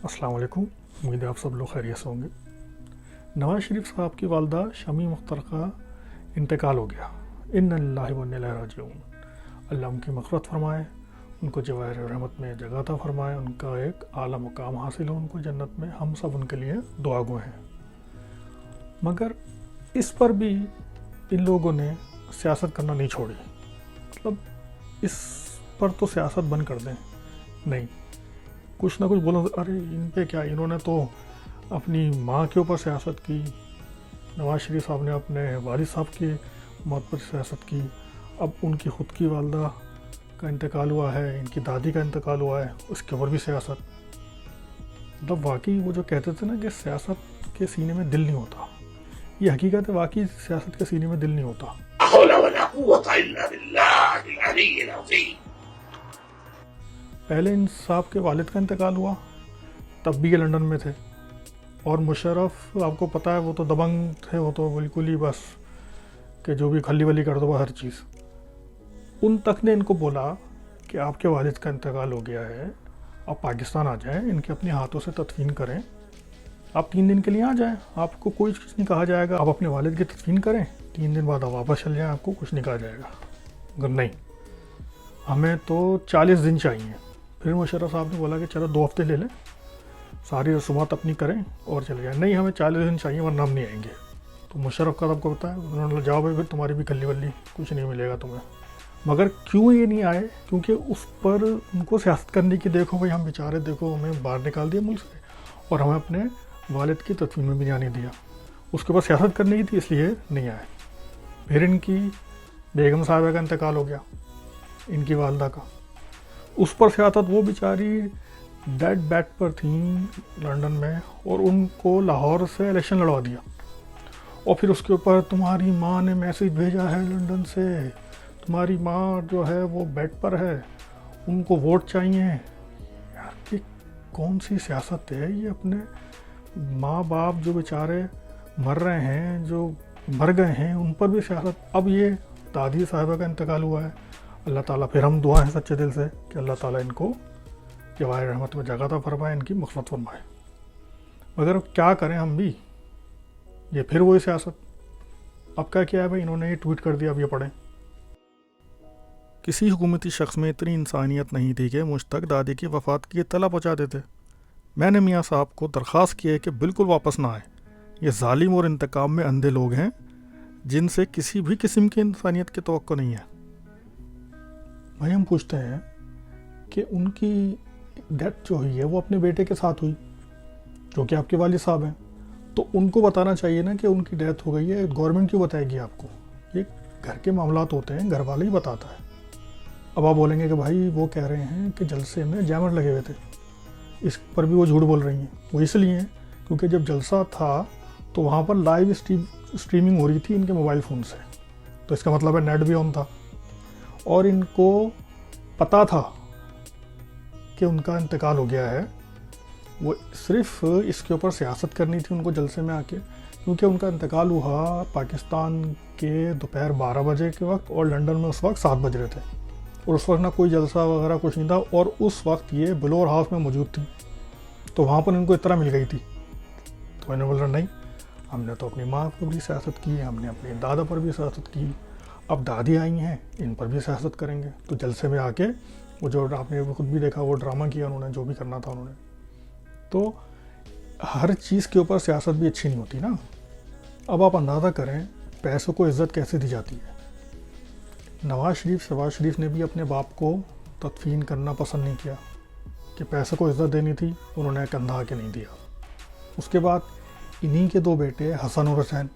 السلام علیکم، امید ہے آپ سب لوگ خیریت سے ہوں گے۔ نواز شریف صاحب کی والدہ شمیم مختار کا انتقال ہو گیا۔ ان اللہ و انا الیہ راجعون۔ اللہ ان کی مغفرت فرمائے، ان کو جواہر رحمت میں جگہ عطا فرمائے، ان کا ایک اعلیٰ مقام حاصل ہو ان کو جنت میں۔ ہم سب ان کے لیے دعا گو ہیں۔ مگر اس پر بھی ان لوگوں نے سیاست کرنا نہیں چھوڑی۔ مطلب اس پر تو سیاست بند کر دیں، نہیں، کچھ نہ کچھ بولو۔ ارے ان پہ کیا، انہوں نے تو اپنی ماں کے اوپر سیاست کی، نواز شریف صاحب نے اپنے والد صاحب کی موت پر سیاست کی، اب ان کی خود کی والدہ کا انتقال ہوا ہے، ان کی دادی کا انتقال ہوا ہے، اس کے اوپر بھی سیاست۔ مطلب واقعی وہ جو کہتے تھے نا کہ سیاست کے سینے میں دل نہیں ہوتا، یہ حقیقت ہے، واقعی سیاست کے سینے میں دل نہیں ہوتا۔ پہلے ان صاحب کے والد کا انتقال ہوا، تب بھی یہ لنڈن میں تھے، اور مشرف آپ کو پتہ ہے وہ تو دبنگ تھے، وہ تو بالکل ہی بس کہ جو بھی کھلی ولی کر دو ہر چیز۔ ان تک نے ان کو بولا کہ آپ کے والد کا انتقال ہو گیا ہے، آپ پاکستان آ جائیں، ان کے اپنے ہاتھوں سے تدفین کریں، آپ 3 دن کے لیے آ جائیں، آپ کو کوئی کچھ نہیں کہا جائے گا، آپ اپنے والد کی تدفین کریں، 3 دن بعد آپ واپس چل جائیں، آپ کو کچھ نہیں کہا جائے گا۔ مگر نہیں، ہمیں تو 40 دن چاہیے۔ پھر مشرف صاحب نے بولا کہ چلو 2 ہفتے لے لیں، ساری رسومات اپنی کریں اور چلے جائیں۔ نہیں، ہمیں 40 دن چاہیے ورنہ ہم نہیں آئیں گے۔ تو مشرف کا آپ کو پتا ہے، انہوں نے جاؤ بھائی، پھر تمہاری بھی کلی ولی کچھ نہیں ملے گا تمہیں۔ مگر کیوں یہ نہیں آئے؟ کیونکہ اس پر ان کو سیاست کرنے کی، دیکھو بھائی ہم بیچارے، دیکھو ہمیں باہر نکال دیا ملک سے، اور ہمیں اپنے والد کی تدفین میں بھی نہیں آنے دیا، اس کے اوپر سیاست کرنے کی تھی، اس لیے نہیں آئے۔ پھر ان کی بیگم صاحبہ کا انتقال ہو گیا، ان کی والدہ کا، اس پر سیاست، وہ بیچاری ڈیڈ بیڈ پر تھیں لنڈن میں، اور ان کو لاہور سے الیکشن لڑوا دیا، اور پھر اس کے اوپر تمہاری ماں نے میسیج بھیجا ہے لنڈن سے، تمہاری ماں جو ہے وہ بیڈ پر ہے، ان کو ووٹ چاہیے۔ یار یہ کون سی سیاست ہے یہ؟ اپنے ماں باپ جو بیچارے مر رہے ہیں، جو مر گئے ہیں، ان پر بھی سیاست۔ اب یہ دادی صاحبہ کا انتقال ہوا ہے، اللہ تعالیٰ، پھر ہم دعا ہیں سچے دل سے کہ اللہ تعالیٰ ان کو جواہر رحمت میں جگہ عطا فرمائے، ان کی مغفرت فرمائے۔ مگر اب کیا کریں ہم بھی، یہ پھر وہی سیاست۔ اب کیا ہے بھائی، انہوں نے یہ ٹویٹ کر دیا، اب یہ پڑھیں۔ کسی حکومتی شخص میں اتنی انسانیت نہیں تھی کہ مجھ تک دادی کی وفات کی اطلاع پہنچا دیتے۔ میں نے میاں صاحب کو درخواست کی ہے کہ بالکل واپس نہ آئے، یہ ظالم اور انتقام میں اندھے لوگ ہیں جن سے کسی بھی قسم کی انسانیت کی توقع نہیں ہے۔ بھائی ہم پوچھتے ہیں کہ ان کی ڈیتھ جو ہوئی ہے وہ اپنے بیٹے کے ساتھ ہوئی، جو کہ آپ کے والد صاحب ہیں، تو ان کو بتانا چاہیے نا کہ ان کی ڈیتھ ہو گئی ہے۔ گورنمنٹ کیوں بتائے گی آپ کو؟ یہ گھر کے معاملات ہوتے ہیں، گھر والے ہی بتاتا ہے۔ اب آپ بولیں گے کہ بھائی وہ کہہ رہے ہیں کہ جلسے میں جیمر لگے ہوئے تھے، اس پر بھی وہ جھوٹ بول رہی ہیں۔ وہ اس لیے ہیں کیونکہ جب جلسہ تھا تو وہاں پر لائیو اسٹریمنگ ہو رہی تھی ان کے موبائل فون سے، تو اس کا مطلب ہے نیٹ بھی آن تھا، اور ان کو پتہ تھا کہ ان کا انتقال ہو گیا ہے۔ وہ صرف اس کے اوپر سیاست کرنی تھی ان کو جلسے میں آ کے، کیونکہ ان کا انتقال ہوا پاکستان کے دوپہر 12 بجے کے وقت، اور لنڈن میں اس وقت 7 بج رہے تھے، اور اس وقت نہ کوئی جلسہ وغیرہ کچھ نہیں تھا، اور اس وقت یہ بلور ہاؤس میں موجود تھی، تو وہاں پر ان کو اطلاع مل گئی تھی۔ تو میں نے بولا نہیں، ہم نے تو اپنی ماں پر بھی سیاست کی، ہم نے اپنی دادا پر بھی سیاست کی، اب دادی آئی ہیں، ان پر بھی سیاست کریں گے۔ تو جلسے میں آ کے وہ جو آپ نے خود بھی دیکھا، وہ ڈرامہ کیا انہوں نے، جو بھی کرنا تھا انہوں نے۔ تو ہر چیز کے اوپر سیاست بھی اچھی نہیں ہوتی نا۔ اب آپ اندازہ کریں پیسوں کو عزت کیسے دی جاتی ہے۔ شہباز شریف نے بھی اپنے باپ کو تدفین کرنا پسند نہیں کیا، کہ پیسے کو عزت دینی تھی، انہوں نے کندھا کے نہیں دیا۔ اس کے بعد انہی کے 2 بیٹے حسن اور حسین،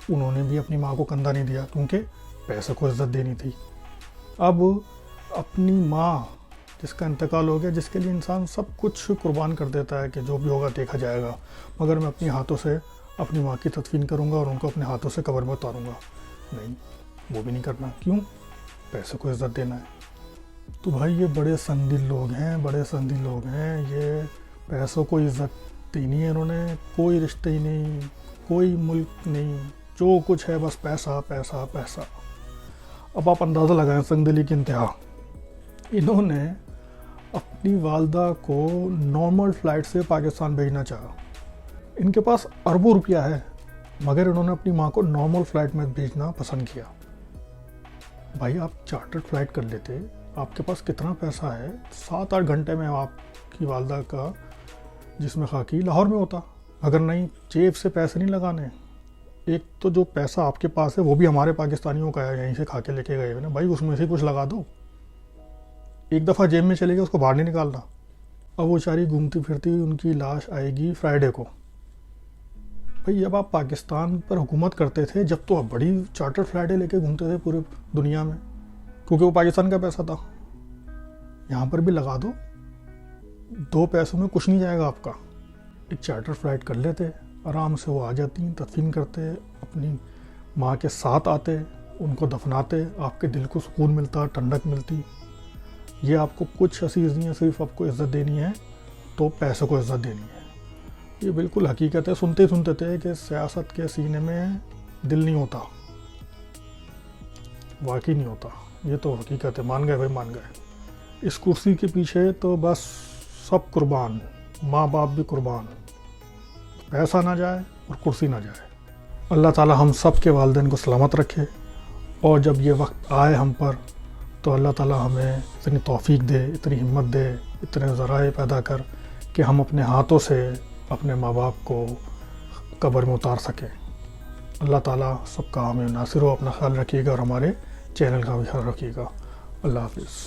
انہوں نے بھی اپنی ماں کو کندھا نہیں دیا، کیونکہ پیسے کو عزت دینی تھی۔ اب اپنی ماں جس کا انتقال ہو گیا، جس کے لیے انسان سب کچھ قربان کر دیتا ہے کہ جو بھی ہوگا دیکھا جائے گا، مگر میں اپنی ہاتھوں سے اپنی ماں کی تدفین کروں گا اور ان کو اپنے ہاتھوں سے قبر میں اتاروں گا، نہیں، وہ بھی نہیں کرنا۔ کیوں؟ پیسے کو عزت دینا ہے۔ تو بھائی یہ بڑے سندی لوگ ہیں، بڑے سندی لوگ ہیں، یہ پیسوں کو عزت دینی ہے انہوں نے، کوئی رشتے ہی نہیں، کوئی ملک نہیں، جو کچھ ہے بس پیسہ پیسہ پیسہ۔ اب آپ اندازہ لگائیں سنگ دلی کی انتہا۔ انہوں نے اپنی والدہ کو نارمل فلائٹ سے پاکستان بھیجنا چاہا. ان کے پاس اربوں روپیہ ہے مگر انہوں نے اپنی ماں کو نارمل فلائٹ میں بھیجنا پسند کیا. بھائی آپ چارٹرڈ فلائٹ کر لیتے, آپ کے پاس کتنا پیسہ ہے, 7-8 گھنٹے میں آپ کی والدہ کا جسم خاکی لاہور میں ہوتا. اگر نہیں جیب سے پیسے نہیں لگانے, ایک تو جو پیسہ آپ کے پاس ہے وہ بھی ہمارے پاکستانیوں کا ہے, یہیں سے کھا کے لے کے گئے ہوئے نا بھائی, اس میں سے کچھ لگا دو. ایک دفعہ جیب میں چلے گئے, اس کو باہر نہیں نکالنا. اب وہ چاری گھومتی پھرتی ان کی لاش آئے گی فرائیڈے کو. بھائی جب آپ پاکستان پر حکومت کرتے تھے, جب تو آپ بڑی چارٹر فلائٹیں لے کے گھومتے تھے پورے دنیا میں, کیونکہ وہ پاکستان کا پیسہ تھا. یہاں پر بھی لگا دو, 2 پیسوں میں کچھ نہیں جائے گا آپ کا. ایک چارٹر فلائٹ کر لیتے, آرام سے وہ آ جاتی, تدفین کرتے, اپنی ماں کے ساتھ آتے, ان کو دفناتے, آپ کے دل کو سکون ملتا, ٹھنڈک ملتی. یہ آپ کو کچھ عزیز نہیں ہے, صرف آپ کو عزت دینی ہے تو پیسے کو عزت دینی ہے. یہ بالکل حقیقت ہے. سنتے سنتے تھے کہ سیاست کے سینے میں دل نہیں ہوتا, واقعی نہیں ہوتا. یہ تو حقیقت ہے, مان گئے بھائی, مان گئے. اس کرسی کے پیچھے تو بس سب قربان, ماں باپ بھی قربان, پیسہ نہ جائے اور کرسی نہ جائے. اللہ تعالی ہم سب کے والدین کو سلامت رکھے, اور جب یہ وقت آئے ہم پر تو اللہ تعالی ہمیں اتنی توفیق دے, اتنی ہمت دے, اتنے ذرائع پیدا کر کہ ہم اپنے ہاتھوں سے اپنے ماں باپ کو قبر میں اتار سکیں. اللہ تعالیٰ سب کا حامی و ناصر ہو. اپنا خیال رکھیے گا اور ہمارے چینل کا بھی خیال رکھیے گا. اللہ حافظ.